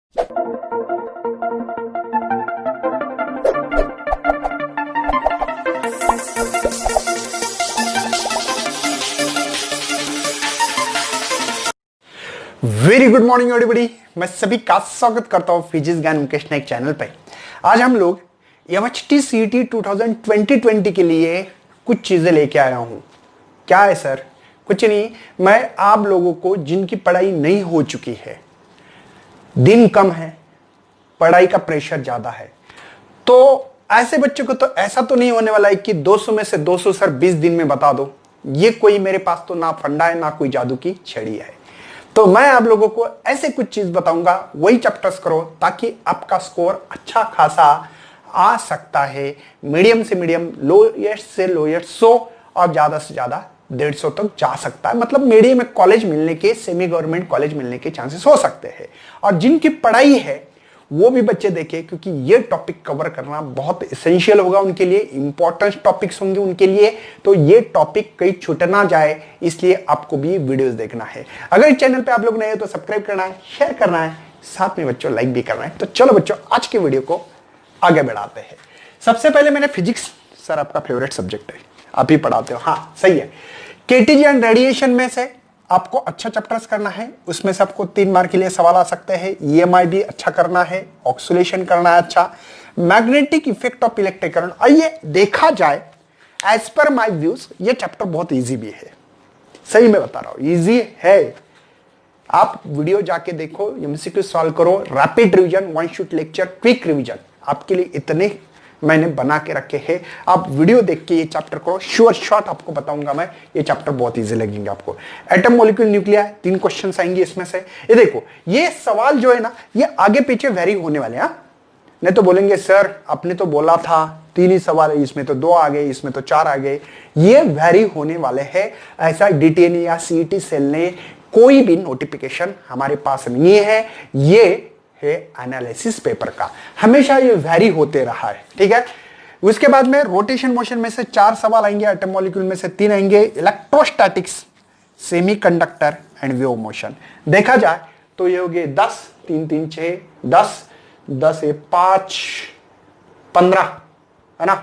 Very good morning everybody, मैं सभी का स्वागत करता हूं फिजिक्स ज्ञान मुकेश नायक चैनल पे। आज हम लोग MHT-CET 2020 के लिए कुछ चीजें लेके आया हूं। क्या है सर? कुछ नहीं, मैं आप लोगों को जिनकी पढ़ाई नहीं हो चुकी है, दिन कम है, पढ़ाई का प्रेशर ज्यादा है, तो ऐसे बच्चों को तो ऐसा तो नहीं होने वाला है कि 200 में से 200 सर 20 दिन में बता दो। ये कोई मेरे पास तो ना फंडा है ना कोई जादू की छड़ी है। तो मैं आप लोगों को ऐसे कुछ चीज बताऊंगा, वही चैप्टर्स करो ताकि आपका स्कोर अच्छा खासा आ सकता है। मीडियम से मीडियम, लोएस्ट से लोएस्ट 100 और ज्यादा से ज्यादा 150 तक जा सकता है। मतलब मीडियम में कॉलेज मिलने के, सेमी गवर्नमेंट कॉलेज मिलने के चांसेस हो सकते हैं। और जिनकी पढ़ाई है वो भी बच्चे देखें, क्योंकि ये टॉपिक कवर करना बहुत एसेंशियल होगा उनके लिए, इंपॉर्टेंट टॉपिक्स होंगे उनके लिए। तो ये टॉपिक कहीं छूट ना जाए, इसलिए आपको भी वीडियोस देखना है। अगर चैनल पे आप लोग नए हो तो सब्सक्राइब करना है, शेयर करना है, साथ में बच्चों लाइक भी करना है। तो चलो बच्चों, आज के वीडियो को आगे बढ़ाते हैं। सबसे पहले मैंने फिजिक्स, सर आपका फेवरेट सब्जेक्ट है, आप ही पढ़ाते हो, हाँ सही है। केटीजी एंड रेडिएशन में से आपको अच्छा चैप्टर्स करना है, उसमें से आपको 3 मार्क के लिए सवाल आ सकते हैं। ईएमआई भी अच्छा करना है, ऑक्सीलेशन करना है अच्छा, magnetic effect of electric current. आइए देखा जाए, एज पर माय व्यूज ये चैप्टर बहुत इजी भी है, सही में बता रहा हूं इजी है। आप वीडियो जाके देखो, एमसीक्यू सॉल्व करो, rapid revision, one shot lecture, quick revision, आपके लिए इतने मैंने बना के रखे हैं। आप वीडियो देख के ये चैप्टर करो, श्योर शॉट आपको बताऊंगा मैं, ये चैप्टर बहुत इजी लगेंगे आपको। एटम मॉलिक्यूल न्यूक्लियर 3 क्वेश्चंस आएंगे इसमें से। ये देखो, ये सवाल जो है ना, ये आगे पीछे वेरी होने वाले हैं। नहीं तो बोलेंगे सर आपने तो बोला था 3 ही सवाल है, इसमें तो 2 आ गए, इसमें तो 4 आ गए। ये वेरी होने वाले हैं। ऐसा डीटीएन या सीईटी सेल ने कोई भी नोटिफिकेशन हमारे पास नहीं है, ये है एनालिसिस पेपर का, हमेशा ये वेरी होते रहा है, ठीक है। उसके बाद में रोटेशन मोशन में से 4 सवाल आएंगे, एटम मॉलिक्यूल में से 3 आएंगे, electrostatics, semiconductor and wave motion. देखा जाए तो ये हो गए 10, 3 3 6 10, 10 है 5 15, है ना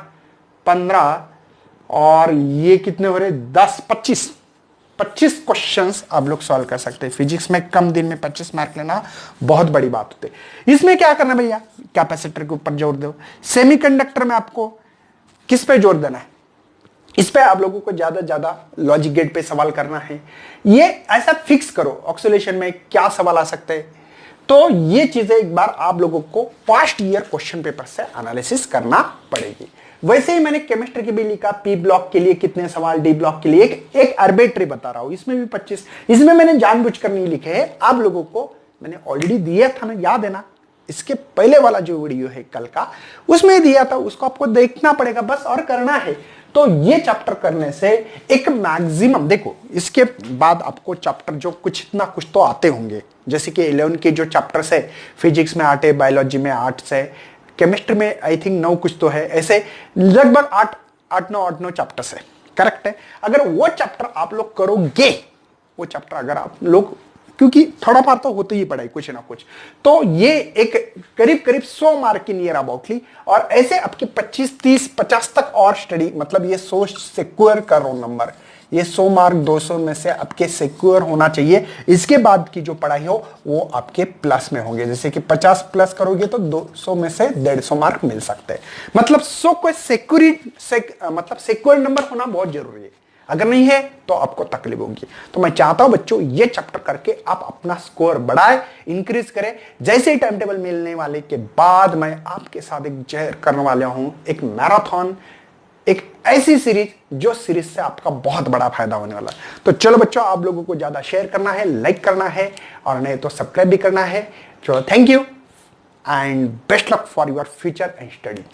15, और ये कितने हो रहे 10 25 क्वेश्चंस आप लोग सॉल्व कर सकते हैं। फिजिक्स में कम दिन में 25 मार्क लेना बहुत बड़ी बात होती है। इसमें क्या करना भैया, कैपेसिटर के ऊपर जोर दो। सेमीकंडक्टर में आपको किस पे जोर देना है, इस पे आप लोगों को ज्यादा ज्यादा लॉजिक गेट पे सवाल करना है। ये ऐसा फिक्स करो ऑक्सीलेशन में क्या सवाल आ सकते हैं। तो ये चीजें एक बार आप लोगों को पास्ट ईयर क्वेश्चन पेपर से एनालिसिस करना पड़ेगी। वैसे ही मैंने केमिस्ट्री के भी लिखा, पी ब्लॉक के लिए कितने सवाल, डी ब्लॉक के लिए एक आर्बिट्री बता रहा हूं, इसमें भी 25। इसमें मैंने जानबूझकर नहीं लिखे हैं, आप लोगों को मैंने ऑलरेडी दिया था ना, याद है ना, इसके पहले वाला जो वीडियो है कल का, उसमें दिया था, उसको आपको देखना पड़ेगा बस और करना है। तो ये चैप्टर करने से एक मैक्सिमम, देखो इसके बाद आपको चैप्टर जो कुछ इतना कुछ तो आते होंगे, जैसे कि 11 के जो चैप्टर्स है, फिजिक्स में 8 है, बायोलॉजी में 8 है, केमिस्ट्री में आई थिंक 9 कुछ तो है, ऐसे लगभग 8 9 चैप्टर्स है, करेक्ट है। अगर वो चैप्टर आप लोग करोगे, वो चैप्टर अगर आप लोग, क्योंकि थोड़ा पार तो होती ही पढ़ाई कुछ ना कुछ, तो ये एक करीब करीब 100 मार्क की नियर अबाउटली, और ऐसे आपके 25 30 50 तक और स्टडी, मतलब ये 100 सिक्योर करो नंबर, ये 100 मार्क 200 में से आपके सिक्योर होना चाहिए। इसके बाद की जो पढ़ाई हो वो आपके प्लस में होंगे, जैसे कि 50 प्लस करोगे तो 200 में से 150 मार्क मिल सकते हैं। मतलब 100 को मतलब सिक्योर नंबर होना बहुत जरूरी है, अगर नहीं है तो आपको तकलीफ होगी। तो मैं चाहता हूं बच्चों, ये चैप्टर करके आप अपना स्कोर बढ़ाए, इंक्रीज करें। जैसे ही टाइम टेबल मिलने वाले के बाद मैं आपके साथ एक शेयर करने वाला हूं, एक मैराथन, एक ऐसी सीरीज जो सीरीज से आपका बहुत बड़ा फायदा होने वाला है। तो चलो बच्चों, आप लोगों को ज्यादा शेयर करना है, लाइक करना है, और नहीं तो सब्सक्राइब भी करना है। चलो, thank you and best luck for your future and study.